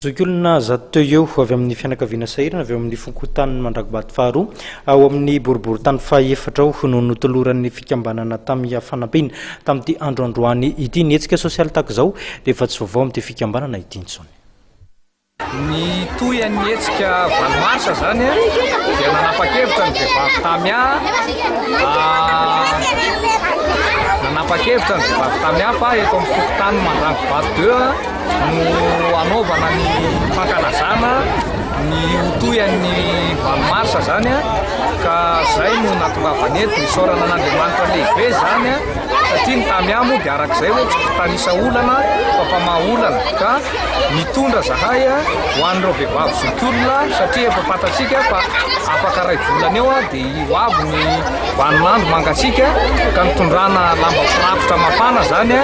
Zokolona zato teo eo avy amin'ny fianakaviana sahirana avy amin'ny fonkotany mandrakobaty faharoa ao amin'ny boriboritany fahaefatra ao no notoloran'ny fikambanana tamin'ny fanampiana tamin'ity androandroany ity ny hetsika sosialy tahaka izao dia efa tsy vaovao amin'ity fikambanana ity intsony. Ny toyan'ny hetsika valomarsa zany dia nanapa-kevitra ny vehivavy tamia fa eto amin'ny fokontany mandrakobaty 2 no anaovana ny fankalazana ny toyan'ny valomarsa zany ka zay no natongavany eto nisaorana an'Andriamanitra lehibe zany satria ny tamiamo dia arak'izay hoe tsy tanisa olana fa mpamaolana ka mitondra zahay ho an'ireo vehivavy zokiolona satria efa fantatsika fa afaka ray volana eo dia io avy ny vaninandro mangatsika ka nitondrana lamba firafitra mafana zany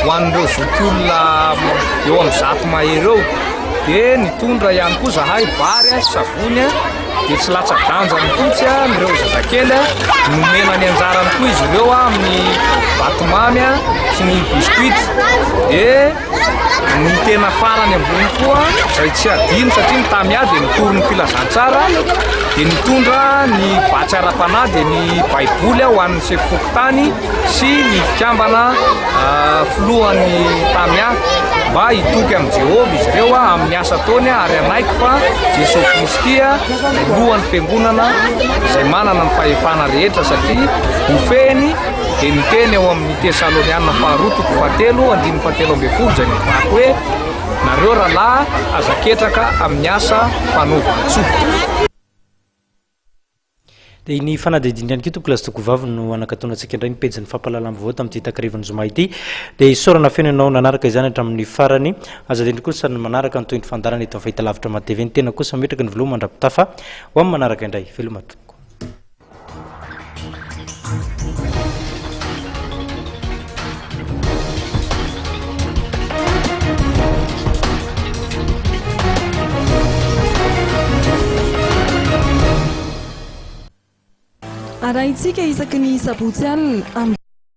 ho an'ireo zokiolona eo amin'ny 100 mahery eo dia nitondra ihany koa zahay vary savony dia tsy latsa-danja ny kotsy ireo zazakely nomena ny anjarany koa izy ireo amin'ny vatomamy sy ny biscuit dia ny tena farany ambony koa izay tsy adino satria ny tamia dia nitory ny filazantsara dia nitondra ny vatsy ara-panahy dia ny baiboly ho an'ny sefokotany sy ny fikambana filohan'ny tamia mba hitoky amin'ny Jehovah izy ireo amin'ny asa taony ary anaiky fa Jesosy Kristy lohan'ny fiangonana izay manana ny fahefana rehetra satria nofehiny dia niteny eo amin'ny Tesaloniana 2:7-7 izay nivaky hoe nareo rahalahy azaketraka amin'ny asa fanaovana tsofoka. Dia ny fanadidiny ihany koa tompoko lasitoko vavy no anakatonantsika indray ny pejin'ny fampalalana vaovao tamin'ity takarivony zoma ity dia isaorana feno ianao nanaraka izany hatramin'ny farany aza dendry kosa ny manaraka ny toy ny fandarana eto amin'ny fahitalavitra matv ny tena kosa metraka ny volo mandrapitafa ho amin'ny manaraka indray velomatoka. Arahintsika isaky ny sabotsy alina